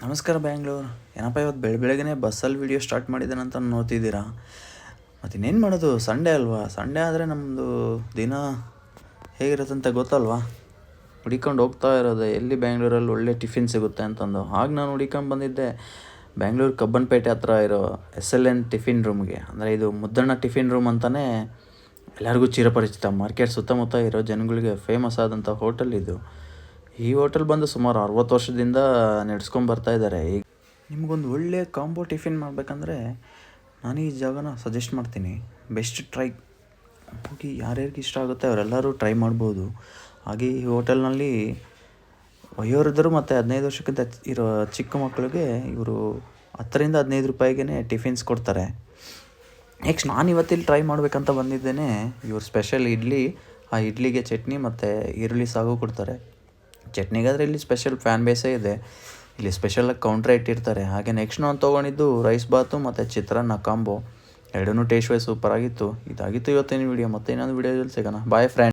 ನಮಸ್ಕಾರ ಬ್ಯಾಂಗ್ಳೂರು. ಏನಪ್ಪ ಇವತ್ತು ಬೆಳಗ್ಗೆನೇ ಬಸ್ಸಲ್ಲಿ ವೀಡಿಯೋ ಸ್ಟಾರ್ಟ್ ಮಾಡಿದ್ದೇನಂತ ನೋಡ್ತಿದ್ದೀರಾ. ಮತ್ತು ಇನ್ನೇನು ಮಾಡೋದು, ಸಂಡೇ ಅಲ್ವಾ. ಸಂಡೇ ಆದರೆ ನಮ್ಮದು ದಿನ ಹೇಗಿರುತ್ತಂತ ಗೊತ್ತಲ್ವಾ. ಹುಡಿಕೊಂಡು ಹೋಗ್ತಾ ಇರೋದೆ ಎಲ್ಲಿ ಬ್ಯಾಂಗ್ಳೂರಲ್ಲಿ ಒಳ್ಳೆ ಟಿಫಿನ್ ಸಿಗುತ್ತೆ ಅಂತಂದು. ಆಗ ನಾನು ಹುಡಿಕೊಂಡು ಬಂದಿದ್ದೆ ಬ್ಯಾಂಗ್ಳೂರು ಕಬ್ಬನ್ಪೇಟೆ ಹತ್ರ ಇರೋ SLN ಟಿಫಿನ್ ರೂಮ್ಗೆ. ಅಂದರೆ ಇದು ಮುದ್ದಣ್ಣ ಟಿಫಿನ್ ರೂಮ್ ಅಂತಲೇ ಎಲ್ಲರಿಗೂ ಚಿರಪರಿಚಿತ. ಮಾರ್ಕೆಟ್ ಸುತ್ತಮುತ್ತ ಇರೋ ಜನಗಳಿಗೆ ಫೇಮಸ್ ಆದಂಥ ಹೋಟೆಲ್ ಇದು. ಈ ಹೋಟೆಲ್ ಬಂದು ಸುಮಾರು 60 ವರ್ಷದಿಂದ ನಡೆಸ್ಕೊಂಡು ಬರ್ತಾಯಿದ್ದಾರೆ. ಈಗ ನಿಮಗೊಂದು ಒಳ್ಳೆಯ ಕಾಂಬೋ ಟಿಫಿನ್ ಮಾಡಬೇಕಂದ್ರೆ ನಾನು ಈ ಜಾಗನ ಸಜೆಸ್ಟ್ ಮಾಡ್ತೀನಿ. ಬೆಸ್ಟ್ ಟ್ರೈ ಹೋಗಿ ಯಾರ್ಯಾರಿಗೆ ಇಷ್ಟ ಆಗುತ್ತೆ ಅವರೆಲ್ಲರೂ ಟ್ರೈ ಮಾಡ್ಬೋದು. ಹಾಗೆ ಈ ಹೋಟೆಲ್ನಲ್ಲಿ ವಯೋವೃದ್ಧರು ಮತ್ತು 15 ವರ್ಷಕ್ಕಿಂತ ಇರೋ ಚಿಕ್ಕ ಮಕ್ಕಳಿಗೆ ಇವರು 10ರಿಂದ 15 ರೂಪಾಯಿಗೆ ಟಿಫಿನ್ಸ್ ಕೊಡ್ತಾರೆ. ನೆಕ್ಸ್ಟ್ ನಾನು ಇವತ್ತಿಲ್ಲಿ ಟ್ರೈ ಮಾಡಬೇಕಂತ ಬಂದಿದ್ದೇನೆ ಇವ್ರ ಸ್ಪೆಷಲ್ ಇಡ್ಲಿ. ಆ ಇಡ್ಲಿಗೆ ಚಟ್ನಿ ಮತ್ತು ಈರುಳ್ಳಿ ಸಾಗು ಕೊಡ್ತಾರೆ. ಚಟ್ನಿಗಾದರೆ ಇಲ್ಲಿ ಸ್ಪೆಷಲ್ ಫ್ಯಾನ್ ಬೇಸೇ ಇದೆ. ಇಲ್ಲಿ ಸ್ಪೆಷಲಾಗಿ ಕೌಂಟ್ರೇ ಇಟ್ಟಿರ್ತಾರೆ. ಹಾಗೆ ನೆಕ್ಸ್ಟ್ ನಾನು ತೊಗೊಂಡಿದ್ದು ರೈಸ್ ಬಾತು ಮತ್ತು ಚಿತ್ರಾನ್ನ ಕಾಂಬೋ. ಎರಡೂ ಟೇಸ್ಟ್ ವೈಸ್ ಸೂಪರಾಗಿತ್ತು. ಇದಾಗಿತ್ತು ಇವತ್ತಿನ ವೀಡಿಯೋ. ಮತ್ತೆ ಇನ್ನೊಂದು ವೀಡಿಯೋದಲ್ಲಿ ಸಿಗೋಣ. Boy friend.